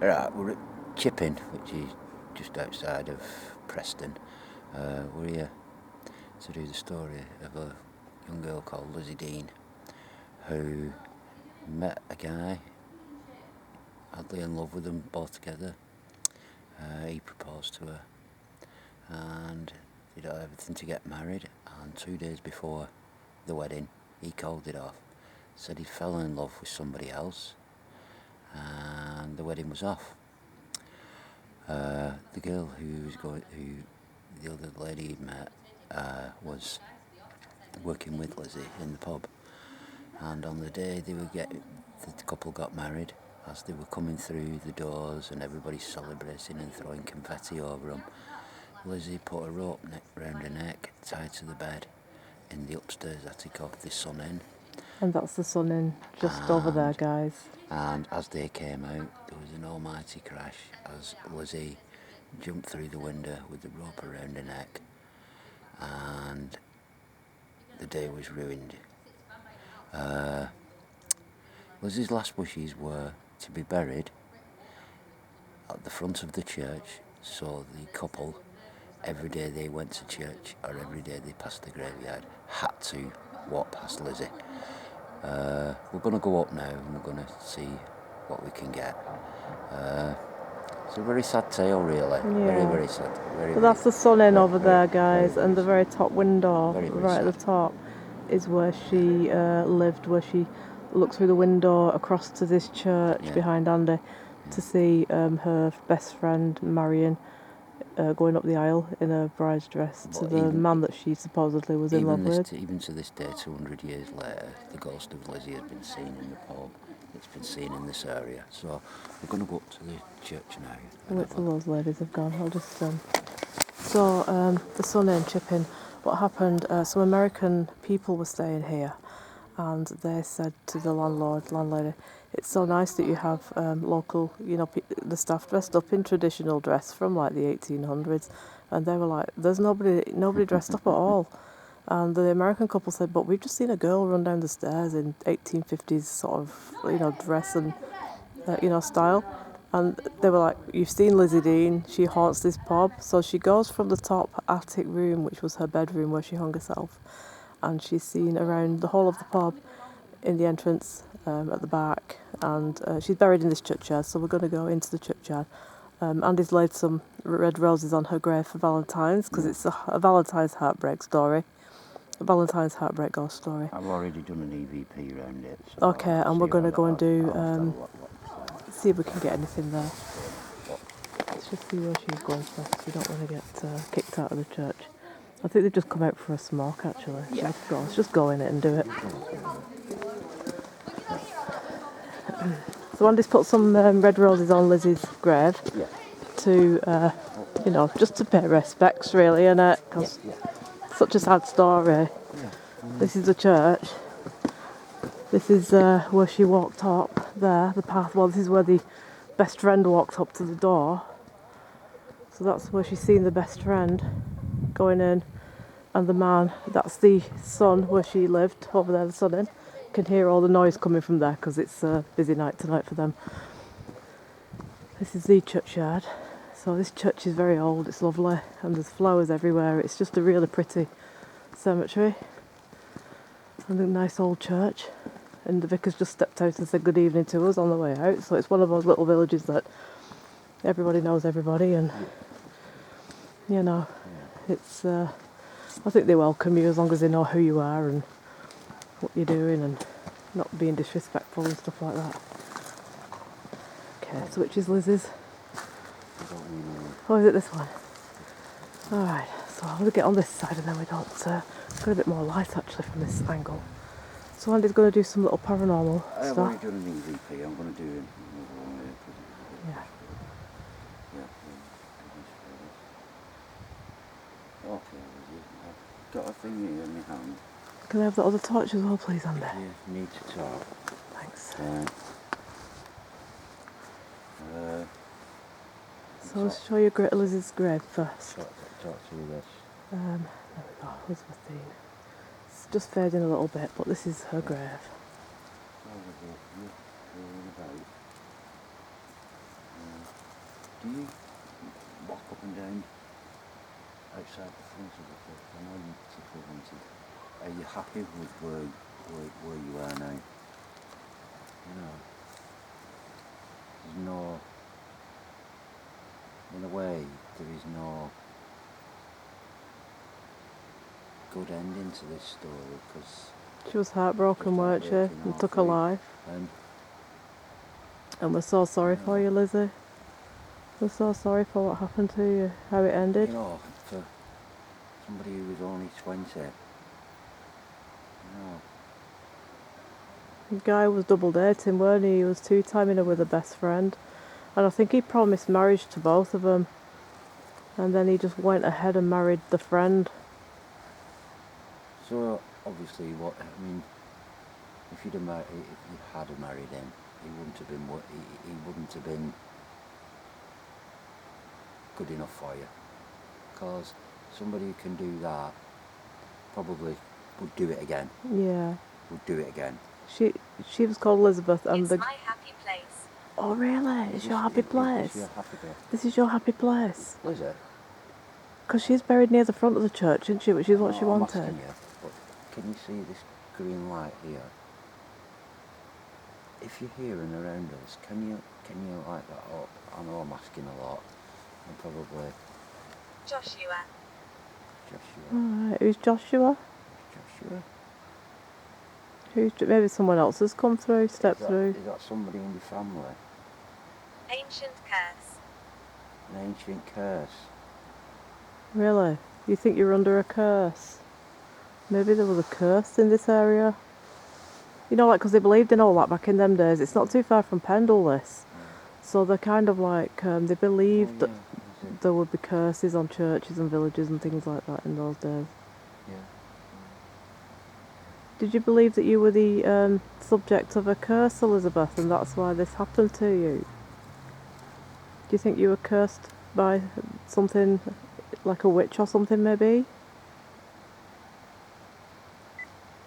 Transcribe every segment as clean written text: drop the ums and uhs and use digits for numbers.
Right, we're at Chipping, which is just outside of Preston. We're here to do the story of a young girl called Lizzie Dean, who met a guy, madly in love with them both together. He proposed to her, and they did everything to get married, and 2 days before the wedding, he called it off, said he fell in love with somebody else, and the wedding was off. The girl who the other lady he'd met, was working with Lizzie in the pub, and on the day the couple got married, as they were coming through the doors and everybody celebrating and throwing confetti over them, Lizzie put a rope round her neck, tied to the bed in the upstairs attic of the Sun Inn. And that's the Sun Inn just over there, guys. And as they came out, there was an almighty crash as Lizzie jumped through the window with the rope around her neck, and the day was ruined. Lizzie's last wishes were to be buried at the front of the church, so the couple, every day they went to church or every day they passed the graveyard, had to walk past Lizzie. We're going to go up now and we're going to see what we can get. It's a very sad tale, really. Yeah. Very, very sad. But that's the Sun Inn over there, guys, and the very top window, very right sad. at the top, is where she lived, where she looked through the window across to this church behind Andy to see her best friend Marion going up the aisle in a bride's dress to the man that she supposedly was in love with. Even to this day, 200 years later, the ghost of Lizzie has been seen in the pub. It's been seen in this area. So we're going to go up to the church now. Wait till those ladies have gone. I'll just... So, the Sun Inn, Chipping, what happened, some American people were staying here, and they said to the landlady, it's so nice that you have local, the staff dressed up in traditional dress from like the 1800s, and they were like, there's nobody dressed up at all. And the American couple said, but we've just seen a girl run down the stairs in 1850s sort of, dress and, style. And they were like, you've seen Lizzie Dean, she haunts this pub. So she goes from the top attic room, which was her bedroom where she hung herself, and she's seen around the whole of the pub in the entrance at the back. And she's buried in this churchyard, so we're going to go into the churchyard. Andy's laid some red roses on her grave for Valentines, because it's a Valentine's heartbreak story. A Valentine's heartbreak ghost story. I've already done an EVP around it. So okay, and we're going to go and do... see if we can get anything there. Let's just see where she's going first. We don't want to get kicked out of the church. I think they've just come out for a smoke, actually. Yeah. Let's just go in it and do it. So Andy's put some red roses on Lizzie's grave to, just to pay respects, really, innit? Because such a sad story. This is the church. This is where she walked up there, the path. Well, this is where the best friend walked up to the door. So that's where she's seen the best friend going in. And the man, that's the Sun where she lived, over there, the Sun Inn. You can hear all the noise coming from there because it's a busy night tonight for them. This is the churchyard. So this church is very old, it's lovely, and there's flowers everywhere. It's just a really pretty cemetery. And a nice old church. And the vicar's just stepped out and said good evening to us on the way out. So it's one of those little villages that everybody knows everybody, and it's I think they welcome you as long as they know who you are and what you're doing and not being disrespectful and stuff like that. Okay, so which is Lizzie's? Oh, is it this one? Alright, so I'm going to get on this side and then we don't got a bit more light actually from this angle. So Andy's going to do some little paranormal stuff. I've already done an EVP, I'm going to do it. Okay, I've got a thing here in my hand. Can I have the other torch as well, please, Andy? Yeah, need to talk. Thanks. So let's show you Lizzie's grave first. Talk to you this. There we go, Elizabethine. It's just fading a little bit, but this is her grave. Do you walk up and down outside the front of the church? I know you particularly wanted. Are you happy with where you are now? You know, there's no, in a way, there is no good ending to this story because She was heartbroken, weren't she? And took her life. And we're so sorry for you, Lizzie. We're so sorry for what happened to you, how it ended. You know, for somebody who was only 20, you know. The guy was double dating, weren't he? He was two-timing her with a best friend. And I think he promised marriage to both of them. And then he just went ahead and married the friend. So obviously, what I mean, if you had married him, he wouldn't have been he wouldn't have been good enough for you, because somebody who can do that probably would do it again. Yeah. Would do it again. She was called Elizabeth, and it's my happy place. Oh really? It's your happy place. This your happy place? This is your happy place. Is it? Because she's buried near the front of the church, isn't she? Which is what she wanted. I'm asking you, but can you see this green light here? If you're here and around us, can you light that up? I know I'm asking a lot. I'm probably Joshua. Alright, who's Joshua? Joshua? Maybe someone else has come through, stepped through. Is that somebody in your family? Ancient curse. An ancient curse? Really? You think you're under a curse? Maybe there was a curse in this area? You know, like, because they believed in all that back in them days. It's not too far from Pendle, this. So they're kind of like, they believed that there would be curses on churches and villages and things like that in those days. Yeah. Did you believe that you were the subject of a curse, Elizabeth, and that's why this happened to you? Do you think you were cursed by something like a witch or something, maybe?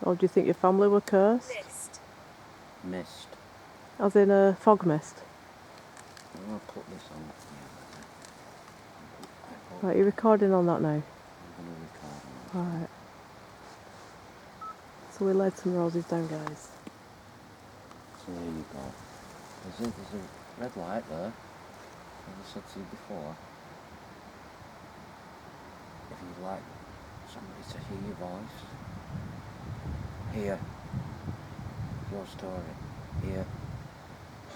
Or do you think your family were cursed? Mist. As in a fog mist? I'm going to put this on. Right, you're recording on that now? I'm going to record on that. Alright. So we laid some roses down, guys. So there you go. There's a red light there, as I said to you before. If you'd like somebody to hear your voice, hear your story, hear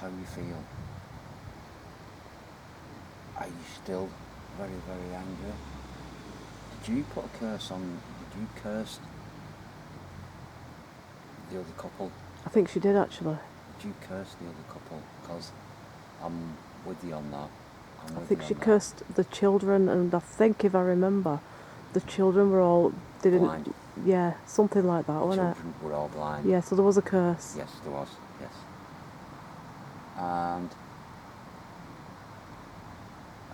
how you feel. Are you still very, very angry? Did you put a curse on, did you curse the other couple? I think she did, actually. Did you curse the other couple? Because I'm with you on that. I think she cursed the children, and I think, if I remember, the children were all... blind. Yeah, something like that, wasn't it? The children were all blind. Yeah, so there was a curse. Yes, there was, yes. And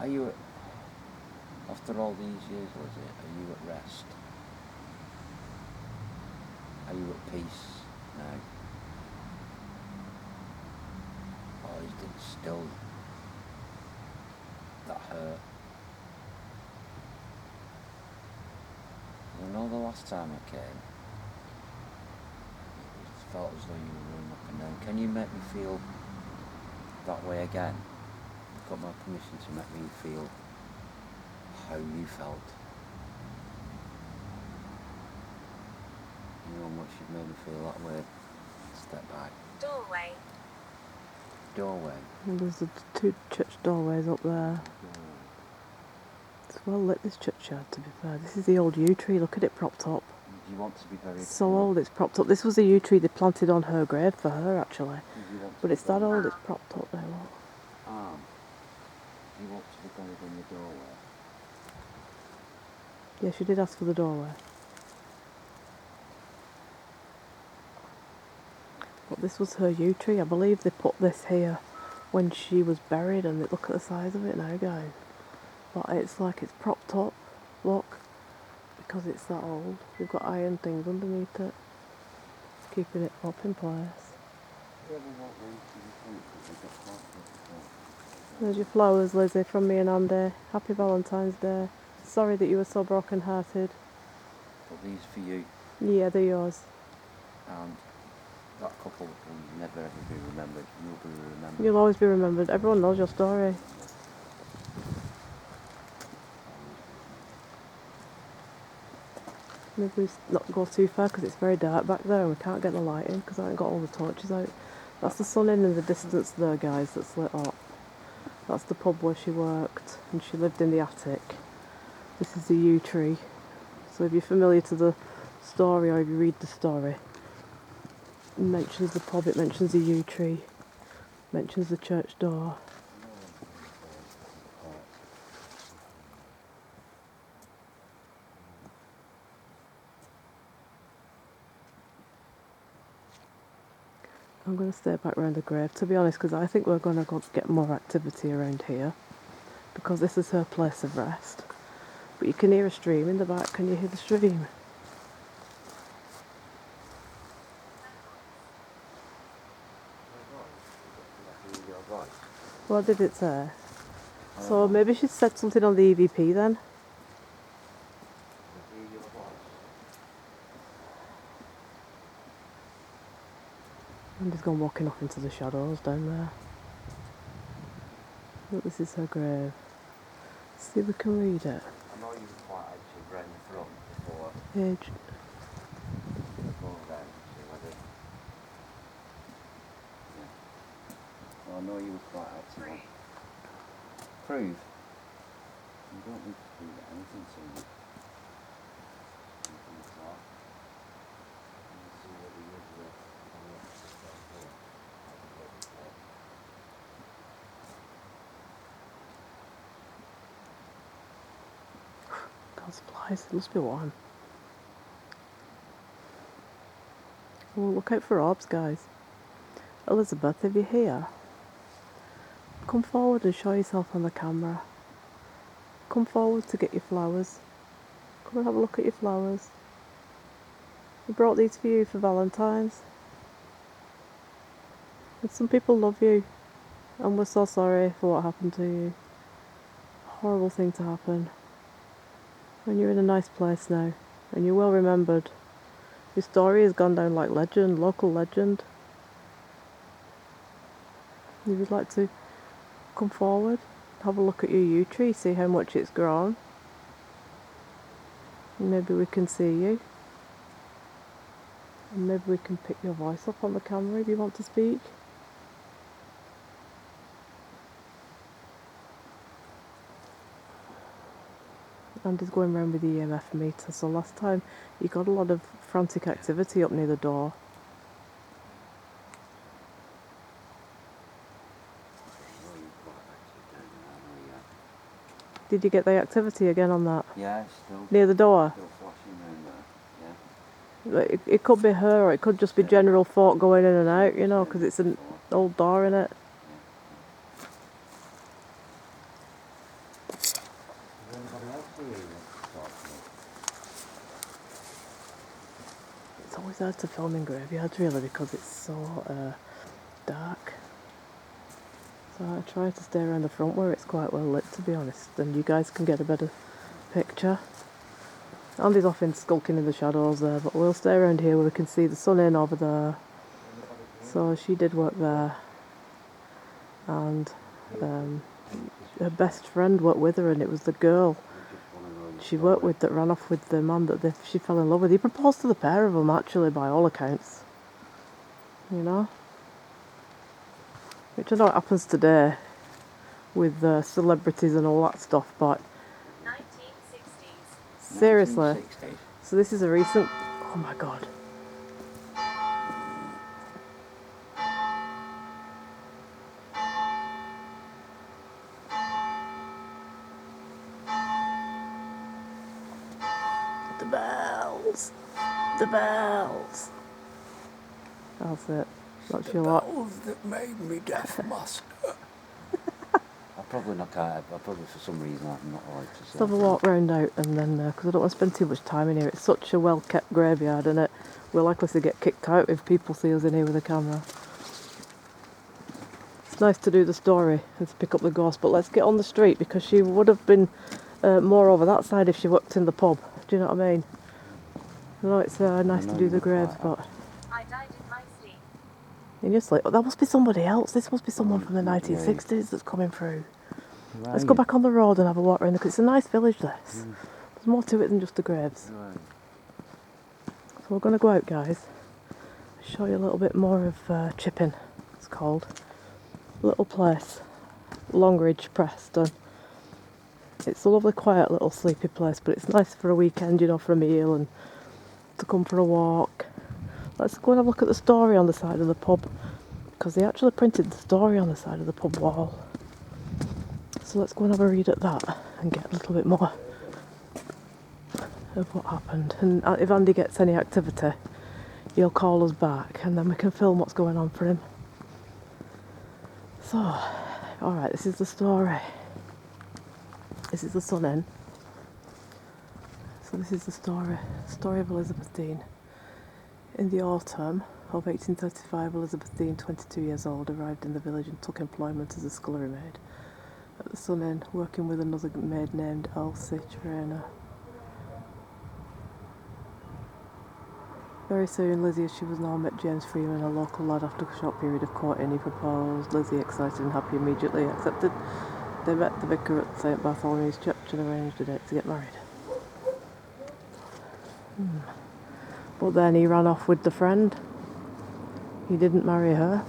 are you, after all these years, Lizzie, are you at rest? Are you at peace now? Or is it still that hurt? I know the last time I came, it felt as though you were running up and down. Can you make me feel that way again? You've got my permission to make me feel how you felt. You know how much you've made me feel that way. Step back. Doorway. Doorway. And there's the two church doorways up there. It's well lit, this churchyard, to be fair. This is the old yew tree. Look at it propped up. You want to be very... It's so old, it's propped up. This was a yew tree they planted on her grave for her, actually. But it's that old, it's propped up now. You want to be buried in the doorway? Yeah, she did ask for the doorway. But this was her yew tree. I believe they put this here when she was buried, and look at the size of it now, guys. But it's like it's propped up, look, because it's that old. We've got iron things underneath it, keeping it up in place. There's your flowers, Lizzie, from me and Andy. Happy Valentine's Day. Sorry that you were so broken-hearted. But these for you, Yeah, they're yours. and that couple will never ever be remembered. You'll be remembered. You'll always be remembered. Everyone knows your story. Maybe we not go too far because it's very dark back there and we can't get the light in because I haven't got all the torches out. That's the sun in the distance there, guys, that's lit up. That's the pub where she worked and she lived in the attic. This is the yew tree. So if you're familiar to the story or if you read the story, it mentions the pub, it mentions the yew tree, mentions the church door. I'm going to stay back around the grave, to be honest, because I think we're going to go get more activity around here, because this is her place of rest. But you can hear a stream in the back. Can you hear the stream? What did it say? So maybe she said something on the EVP then. And he's gone walking off into the shadows down there. Look, this is her grave. See if we can read it. I know you were quite actually right in the front before. Age. Go down and see whether. Yeah. Well, I know you were quite active. Prove. You don't need to prove anything to me. God's flies, it must be warm. Oh, look out for orbs, guys. Elizabeth, if you're here, come forward and show yourself on the camera. Come forward to get your flowers. Come and have a look at your flowers. We brought these for you for Valentine's. And some people love you. And we're so sorry for what happened to you. Horrible thing to happen. And you're in a nice place now. And you're well remembered. Your story has gone down like legend, local legend. If you'd like to come forward, have a look at your yew tree, see how much it's grown. And maybe we can see you. And maybe we can pick your voice up on the camera if you want to speak. Andy's going round with the EMF meter, so last time you got a lot of frantic activity up near the door. Did you get the activity again on that? Yeah, still. Near the door? Still flashing around there, yeah. It could be her, or it could just be general folk going in and out, you know, because it's an old door in it. It's always hard to film in graveyards, really, because it's so dark. So I try to stay around the front where it's quite well lit, to be honest, and you guys can get a better picture. Andy's off in skulking in the shadows there, but we'll stay around here where we can see the sun in over there. So she did work there, and her best friend worked with her, and it was the girl she worked with that ran off with the man that she fell in love with. He proposed to the pair of them, actually, by all accounts. You know? Which I know it happens today with celebrities and all that stuff, but 1960s. seriously. 1960s. So this is a recent... Oh my god. The bells. The bells. That's it. That's your lot. Bells that made me deaf master. I'll probably knock out. I'll probably for some reason I'm not allowed to say. Let's have a walk round out and then, because I don't want to spend too much time in here. It's such a well kept graveyard, and we're likely to get kicked out if people see us in here with a camera. nice to do the story and to pick up the ghost, but let's get on the street because she would have been more over that side if she worked in the pub. Do you know what I mean? I know it's nice to do the graves, but I died in my sleep. in your sleep. Oh, that must be somebody else. This must be someone from the 1960s that's coming through. Right. Let's go back on the road and have a walk around because it's a nice village, this. There's more to it than just the graves. Right. So we're going to go out, guys. Show you a little bit more of Chipping, it's called. Little place. Longridge, Preston. It's a lovely, quiet little sleepy place, but it's nice for a weekend, you know, for a meal and to come for a walk. Let's go and have a look at the story on the side of the pub, because they actually printed the story on the side of the pub wall. So let's go and have a read at that and get a little bit more of what happened. And if Andy gets any activity, he'll call us back and then we can film what's going on for him. So, alright, this is the story. This is the Sun Inn. So this is the story of Elizabeth Dean. In the autumn of 1835, Elizabeth Dean, 22 years old, arrived in the village and took employment as a scullery maid at the Sun Inn, working with another maid named Elsie Trainer. Very soon, Lizzie, as she was now, met James Freeman, a local lad. After a short period of courting, he proposed. Lizzie, excited and happy, immediately accepted. They met the vicar at St Bartholomew's Church and arranged a date to get married. But then he ran off with the friend. He didn't marry her.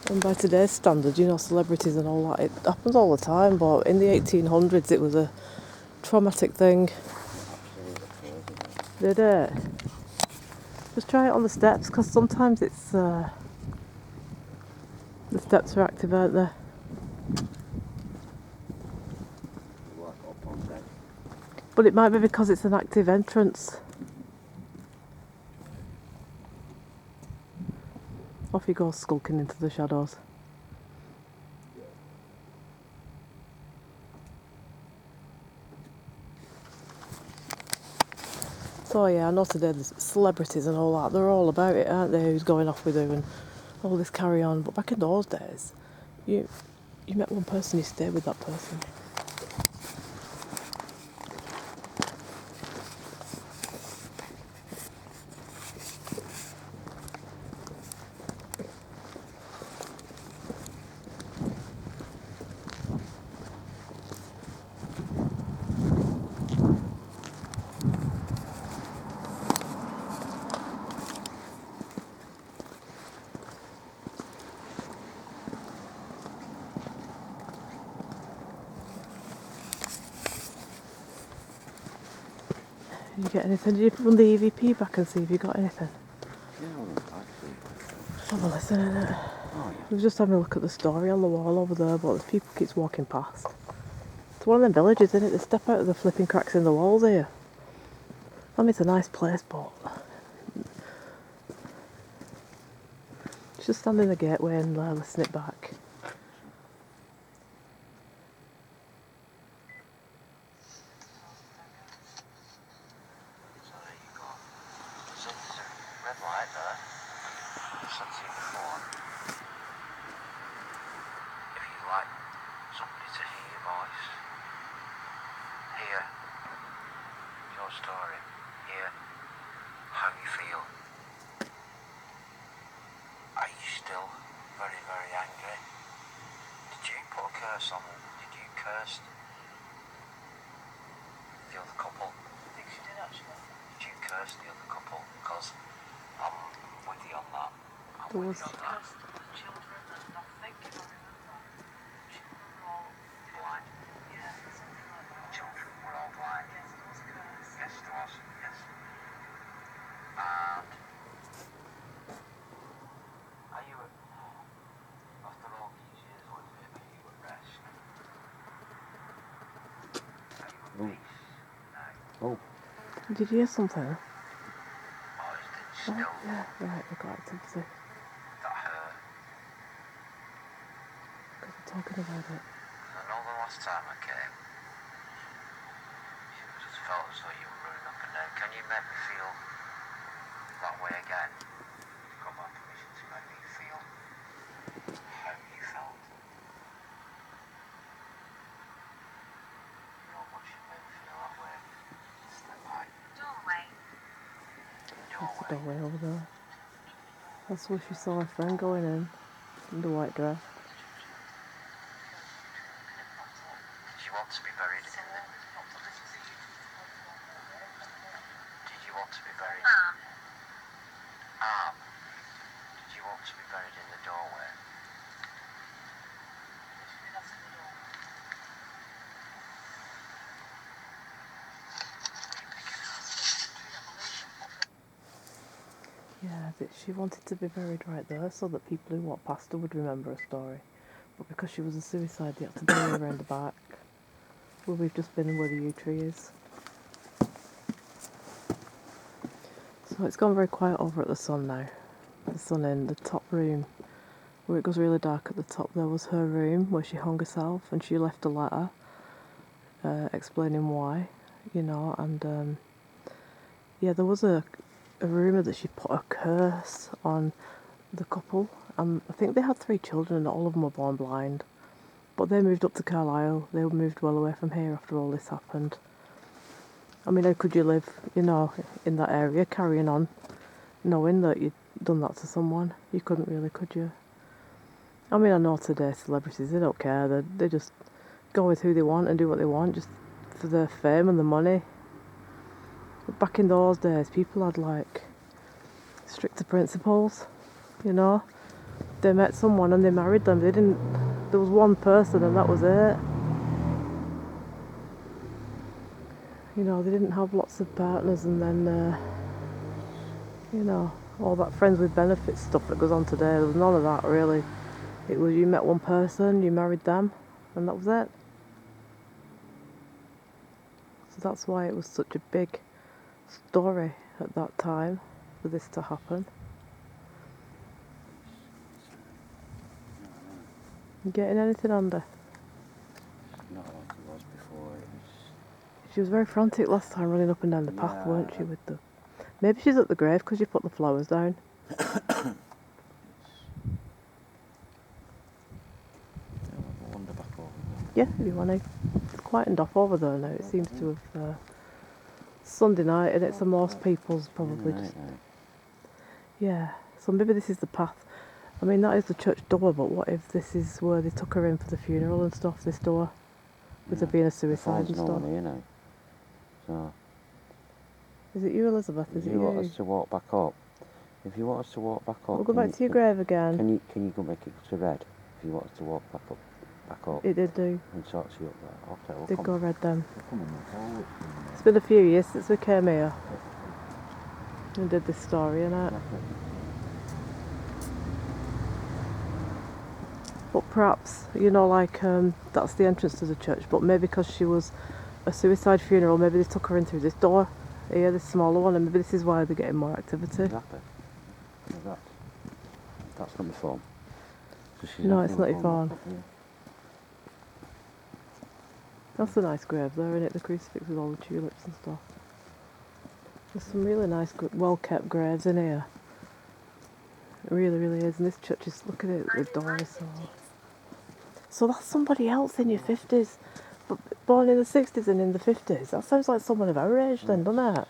And by today's standards, you know, celebrities and all that, it happens all the time, but in the 1800s it was a traumatic thing. Did it? Just try it on the steps, because sometimes it's the steps are active, aren't they? But it might be because it's an active entrance. Off he goes skulking into the shadows. So yeah, I know today there's celebrities and all that, they're all about it, aren't they? Who's going off with who and all this carry on. But back in those days, you met one person, you stayed with that person. Did you get anything? Did you run the EVP back and see if you got anything? Yeah, well, actually. Just have a listen, innit? Oh, yeah. I was just having a look at the story on the wall over there, but the people keeps walking past. It's one of them villages, isn't it? They step out of the flipping cracks in the walls here. I mean, it's a nice place, but just stand in the gateway and listen it back. So there you go. So there's a red light there. Sunset before. If you'd like somebody to hear your voice, hear your story, hear how you feel. Are you still very, very angry? Did you put a curse on them? Did you curse the other couple? I think she did actually. Did you curse the other couple? Because I'm with you on that. There was on that. the children, and I think if I remember, children were all Blind. yeah, something like that. Children were all blind. Yes, there was a curse. Yes, there was. Yes. And are you after all these years living, are you at rest? Are you at peace? No. Did you hear something? Or is it Oh, still yeah, right, we got activity. that hurt? Because we're talking about it. I know the last time I came, you just felt as though you were running up and down. Can you make me feel that way again? You've got my permission to make me feel doorway over there. That's where she saw her friend going in the white dress. Did you want to be buried in the... Did you want to be buried... Did you want to be buried in the doorway? Yeah, she wanted to be buried right there so that people who walked past her would remember her story. But because she was a suicide, they had to bury her around the back, where we've just been and where the yew tree is. So it's gone very quiet over at the Sun now. The Sun in the top room, where it goes really dark at the top, there was her room where she hung herself, and she left a letter explaining why, you know, and yeah, there was a rumour that she put a curse on the couple. I think they had 3 children and all of them were born blind. But they moved up to Carlisle. They moved well away from here after all this happened. I mean, how could you live, you know, in that area, carrying on, knowing that you'd done that to someone? You couldn't really, could you? I mean, I know today celebrities, they don't care. They just go with who they want and do what they want, just for the fame and the money. But back in those days, people had, like, stricter principles, you know. They met someone and they married them. There was one person and that was it. You know, they didn't have lots of partners and then, you know, all that friends with benefits stuff that goes on today. There was none of that, really. It was you met one person, you married them, and that was it. So that's why it was such a big story at that time for this to happen. You getting anything under? Not like it was before. She was very frantic last time, running up and down the path, weren't she? With the maybe she's at the grave because you put the flowers down. Wander back over. Yeah, if you want to. It's quietened off over there now. It seems to have Sunday night, and it's a most people's probably just. Yeah. So maybe this is the path. I mean, that is the church door, but what if this is where they took her in for the funeral and stuff? This door, with there being a suicide and stuff. You know. So. Is it you, Elizabeth? Is it you? If you want us to walk back up, We'll go back to your grave again. Can you go make it to red? If you want us to walk back up. It did do. And sorts you up there. Okay, we'll Did come. go red then. We'll come and forward. It's been a few years since we came here and did this story, innit? But perhaps, you know, like, that's the entrance to the church, but maybe because she was a suicide funeral, maybe they took her in through this door here, this smaller one, and maybe this is why they're getting more activity. Exactly. That's not my phone. No, it's not your phone. That's a nice grave there, isn't it? The crucifix with all the tulips and stuff. There's some really nice, well-kept graves in here. It really, really is. And this church is, look at it, the door is so that's somebody else in your 50s, but born in the 60s and in the 50s. That sounds like someone of our age then, doesn't it?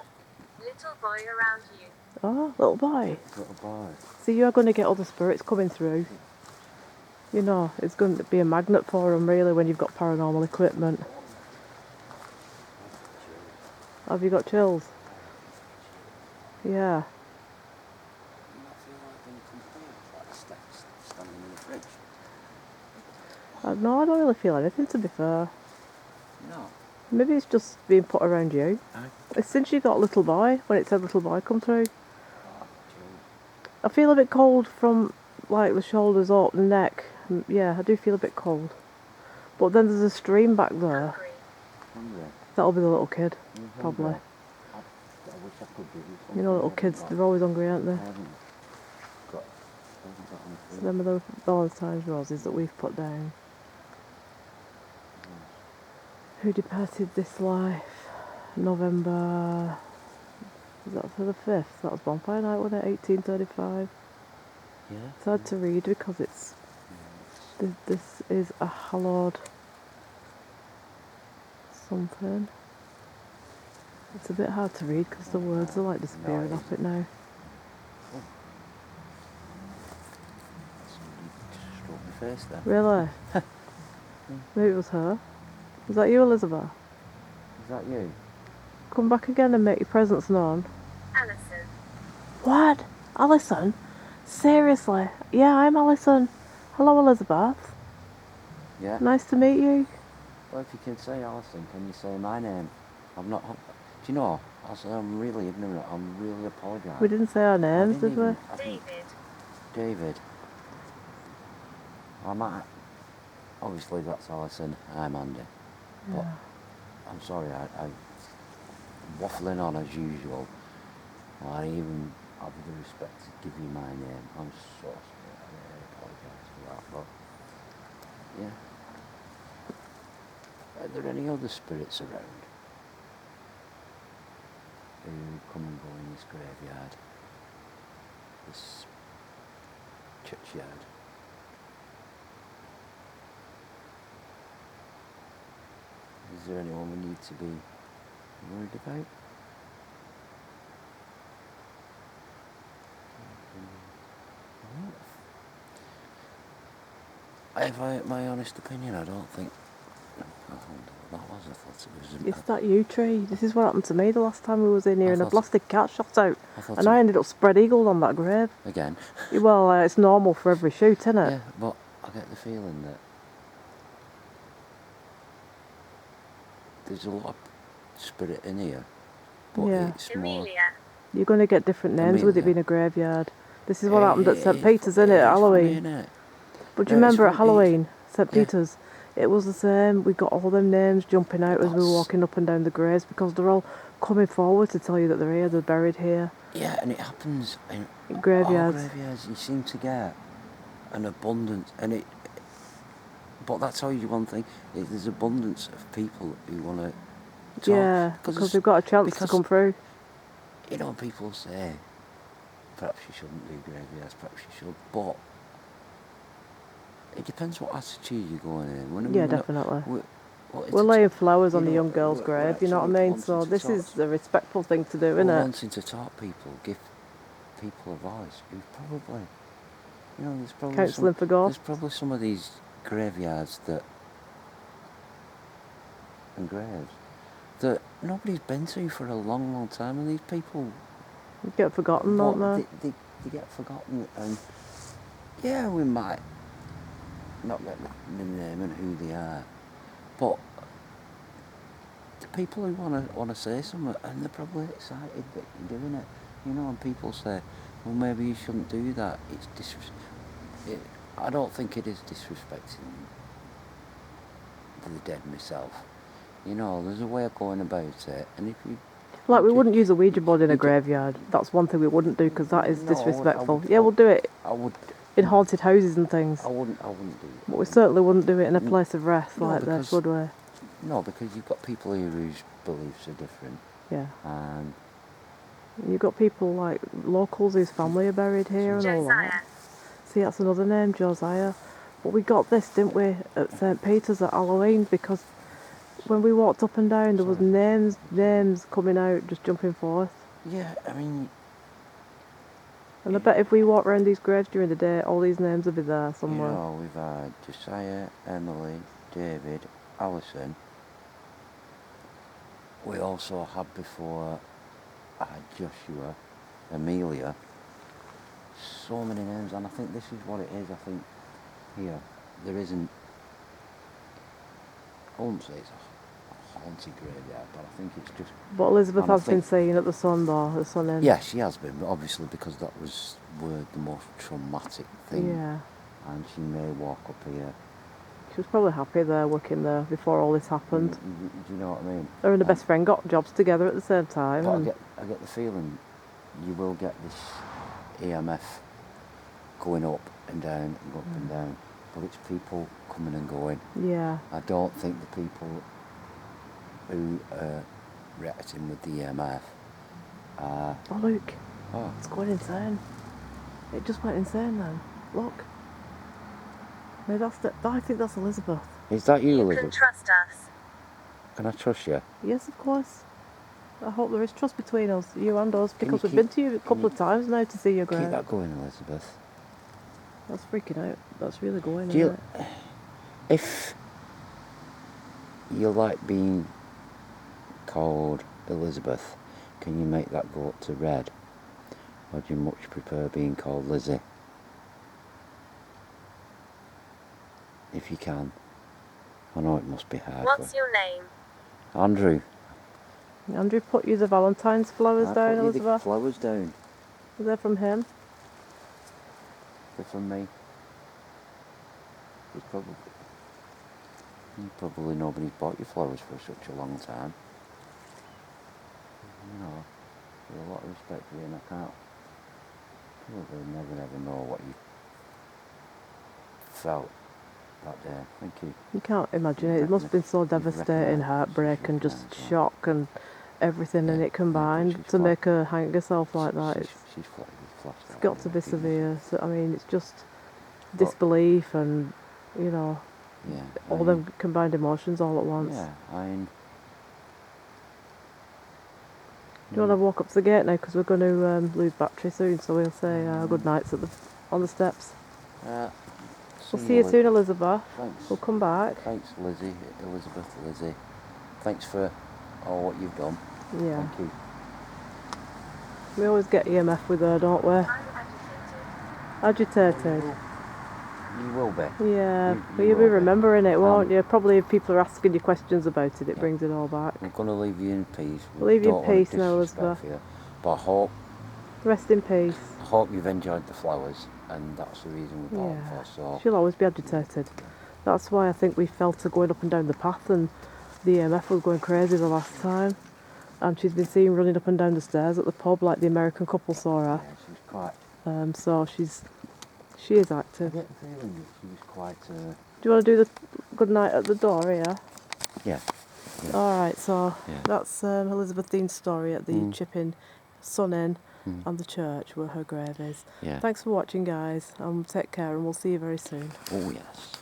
Little boy around you. Oh, little boy. Little boy. So you are going to get other spirits coming through. You know, it's going to be a magnet for them, really, when you've got paranormal equipment. Have you got chills? Yeah. No, I don't really feel anything, to be fair. No. Maybe it's just being put around you. It's since you got little boy, when it said little boy come through. I feel a bit cold from, like, the shoulders up, the neck. Yeah, I do feel a bit cold. But then there's a stream back there. That'll be the little kid, probably. You know, little kids, they're always hungry, aren't they? So them are the Valentines roses that we've put down. Who departed this life? November... Is that for the 5th? That was Bonfire Night, wasn't it? 1835. Yeah. It's hard to read because it's... This is a hallowed... something. It's a bit hard to read because the words are like disappearing off it now. face then. Really? Maybe it was her. Is that you, Elizabeth? Is that you? Come back again and make your presence known. Alison. What? Alison? Seriously? Yeah, I'm Alison. Hello, Elizabeth. Yeah. Nice to meet you. Well, if you can say Alison, can you say my name? I'm not. Do you know? I'm really ignorant. I'm really apologise. We didn't say our names, did we? David. David. I might. Obviously, that's Alison. I'm Andy. But Yeah. I'm sorry. I'm waffling on as usual. I even have the respect to give you my name. I'm so sorry. I really apologise for that. But yeah. Are there any other spirits around who come and go in this graveyard, this churchyard? Is there anyone we need to be worried about? If my honest opinion, I don't think. I wonder what that was. I thought it was. It's that yew tree. This is what happened to me the last time we was in here, I and a thought- blasted cat shot out, thought and I ended up spread eagled on that grave. Again. Well, it's normal for every shoot, isn't it? Yeah, but I get the feeling that there's a lot of spirit in here, but Yeah. it's more. Amelia. You're going to get different names with it Amelia. being a graveyard. This is what happened at St. It's Peter's, fu- isn't it, at it's funny, Halloween? innit? But do you No, it's remember at funny, Halloween, St. yeah. Peter's, it was the same. We got all them names jumping out as we were That's- walking up and down the graves because they're all coming forward to tell you that they're here, they're buried here. Yeah, and it happens in In graveyards. all graveyards. You seem to get an abundance, and it. But that's how you one thing. There's abundance of people who want to talk. Yeah, because they've got a chance to because, come through. You know, people say, perhaps you shouldn't do graveyards, perhaps you should, but it depends what attitude you're going in. Yeah, definitely. Well, We're laying flowers on you the know, young girl's we're grave, you know what I actually mean? So wanting to this talk is the respectful thing to do, We're isn't it? wanting to talk people, give people a voice who probably, you know, there's probably Counselling for ghosts. there's probably some of these graveyards and graves that nobody's been to for a long, long time, and these people You get forgotten, don't they? they get forgotten, and yeah, we might not get the name and who they are, but the people who want to say something, and they're probably excited that you're doing it, you know, and people say, well, maybe you shouldn't do that. It's I don't think it is disrespecting the dead myself. You know, there's a way of going about it, and if you Like, we wouldn't use a Ouija board in a you do- graveyard. That's one thing we wouldn't do because that is No, I would- disrespectful. Yeah, we'll do it I would in haunted houses and things. I wouldn't do it. But we certainly wouldn't do it in a place of rest No, like this, because- would we? No, because you've got people here whose beliefs are different, Yeah. and You've got people like locals whose family are buried here and all Josiah. that. See, that's another name, Josiah. But we got this, didn't we, at St. Peter's at Halloween, because when we walked up and down, there was names coming out, just jumping forth. yeah, I mean, And I bet if we walk around these graves during the day, all these names will be there you somewhere. know, we've had Josiah, Emily, David, Alison. We also had before, I had Joshua, Amelia. So many names, and I think this is what it is. I think here there isn't. I wouldn't say it's a haunted graveyard, but I think it's just. But Elizabeth And I has been think- saying at the Sun, though, the Sun Inn. Yeah, she has been, but obviously because that was the most traumatic thing, Yeah. and she may walk up here. She was probably happy there, working there, before all this happened. Do you know what I mean? Her and her best friend got jobs together at the same time. But and I get the feeling you will get this EMF going up and down and up and down, but it's people coming and going. yeah. I don't think the people who are reacting with the EMF are. Oh, look. Oh, It's going insane. It just went insane then. Look. No, I think that's Elizabeth. is that you, You can Elizabeth? trust us. Can I trust you? Yes, of course. I hope there is trust between us, you and us, Can because you we've been keep- to you a can couple you of times now to see your Keep grave. that going, Elizabeth. That's freaking out. That's really going, Do you, isn't it? if you like being called Elizabeth, can you make that go up to red? Or do you much prefer being called Lizzie? If you can. I know it must be hard What's for your name? Andrew. Andrew put you the Valentines flowers I down, put you the Elizabeth. flowers down. Are they from him? They're from me. There's probably nobody's bought you flowers for such a long time. You know, with a lot of respect for you, and I can't probably never know what you felt that day. Thank you. You can't imagine it. It must have been so devastating, heartbreak and just shock and everything in it combined to make her hang herself like that. She's flashed It's out got there, to be goodness. severe. So, I mean, it's just disbelief and, you know, Yeah. all them combined emotions all at once. Yeah, Do you want to walk up to the gate now? Because we're going to lose battery soon, so we'll say good nights on the steps. We'll see you soon, Elizabeth. Thanks. We'll come back. Thanks, Lizzie. Thanks for all what you've done. Yeah. Thank you. We always get EMF with her, don't we? I'm agitated. Agitated. You will be. Yeah, You but you'll be will be. remembering it, won't you? Probably if people are asking you questions about it, it brings it all back. We're going to leave you in peace. We'll leave you in Don't want peace now, disrespect Elizabeth. for you, but I Rest in peace. hope you've enjoyed the flowers, and that's the reason we bought them Yeah. for. So She'll always be agitated. That's why I think we felt her going up and down the path, and the EMF was going crazy the last time. And she's been seen running up and down the stairs at the pub like the American couple saw her. yeah, she's quite. So she is I active. get the feeling that she was quite. Do you want to do the good night at the door here? Yeah. Alright, so Yeah. that's Elizabeth Dean's story at the Chipping Sun Inn and the church where her grave is. Yeah. Thanks for watching, guys, and take care, and we'll see you very soon. Oh yes.